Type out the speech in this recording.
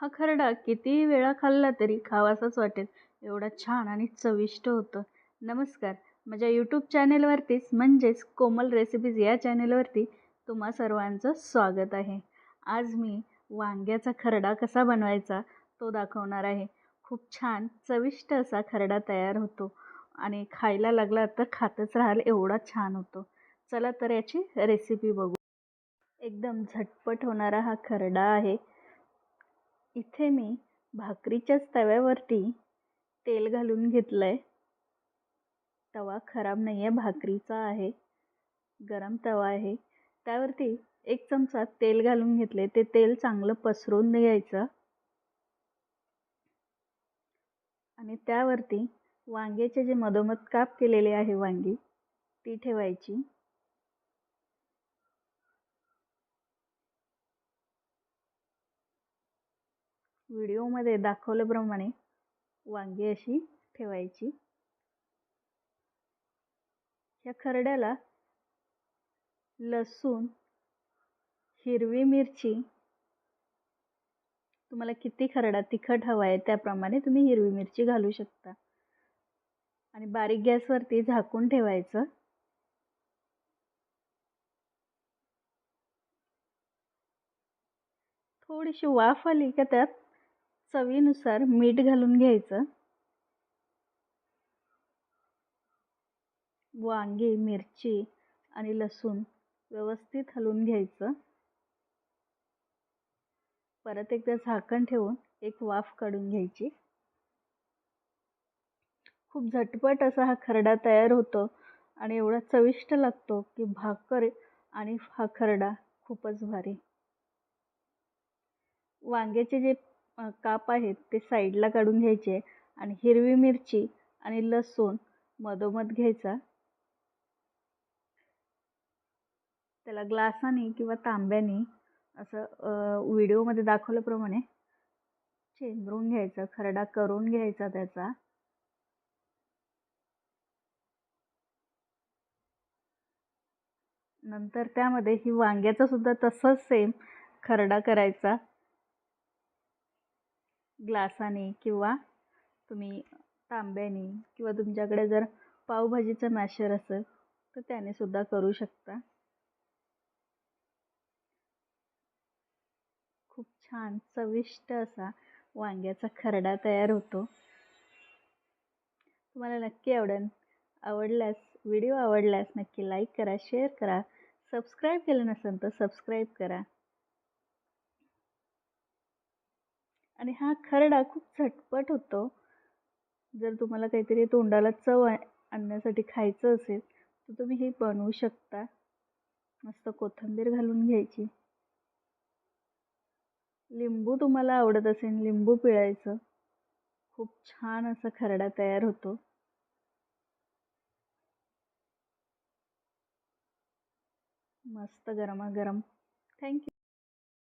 हा खरडा कितीही वेळा खाल्ला तरी खावासाच वाटेल एवढा छान आणि चविष्ट होतो. नमस्कार. माझ्या यूट्यूब चॅनेलवरतीच म्हणजेच कोमल रेसिपीज या चॅनेलवरती तुम्हा सर्वांचं स्वागत आहे. आज मी वांग्याचा खरडा कसा बनवायचा तो दाखवणार आहे. खूप छान चविष्ट असा खरडा तयार होतो आणि खायला लागला तर खातच राहाल एवढा छान होतो. चला तर याची रेसिपी बघू. एकदम झटपट होणारा हा खरडा आहे. इथे मी भाकरीच्याच तव्यावरती तेल घालून घेतलंय. तवा खराब नाही आहे, भाकरीचा आहे. गरम तवा आहे. त्यावरती 1 चमचा तेल घालून घेतले. ते तेल चांगलं पसरवून घ्यायचं आणि त्यावरती वांग्याचे जे मधोमध काप केलेले आहे वांगी ती ठेवायची. व्हिडिओमध्ये दाखवल्याप्रमाणे वांगी अशी ठेवायची. या खरड्याला लसूण, हिरवी मिरची, तुम्हाला किती खरडा तिखट हवा आहे त्याप्रमाणे तुम्ही हिरवी मिरची घालू शकता आणि बारीक गॅसवरती झाकून ठेवायचं. थोडीशी वाफ आली का त्यात चवीनुसार मीठ घालून घ्यायचं. वांगी, मिरची आणि लसूण व्यवस्थित हलवून घ्यायचं. परत एकदा झाकण ठेवून एक वाफ काढून घ्यायची. खूप झटपट असा हा खरडा तयार होतो आणि एवढा चविष्ट लागतो की भाकर आणि हा खरडा खूपच भारी. वांग्याचे जे काप आहेत ते साईडला काढून घ्यायचे आणि हिरवी मिरची आणि लसूण मधोमध घ्यायचा. त्याला ग्लासाने किंवा तांब्याने असं व्हिडिओमध्ये दाखवल्याप्रमाणे चेंबरून घ्यायचं, खरडा करून घ्यायचा त्याचा. नंतर त्यामध्ये ही वांग्याचा सुद्धा तसंच सेम खरडा करायचा. ग्लासाने किंवा तुम्ही तांब्याने किंवा तुमच्याकडे जर पावभाजीचं मॅशर असेल तर त्याने सुद्धा करू शकता. खूप छान चविष्ट असा वांग्याचा खरडा तयार होतो. तुम्हाला नक्की आवडल्यास व्हिडिओ आवडल्यास नक्की लाईक करा, शेअर करा. सबस्क्राईब केलं नसेल तर सबस्क्राईब करा. आणि हा खरडा खूप झटपट होतो. जर तुम्हाला काहीतरी तोंडाला चव आणण्यासाठी खायचं असेल तर तुम्ही हे बनवू शकता. मस्त कोथिंबीर घालून घ्यायची. लिंबू तुम्हाला आवडत असेल लिंबू पिळायचं. खूप छान असा खरडा तयार होतो. मस्त गरमागरम. थँक्यू.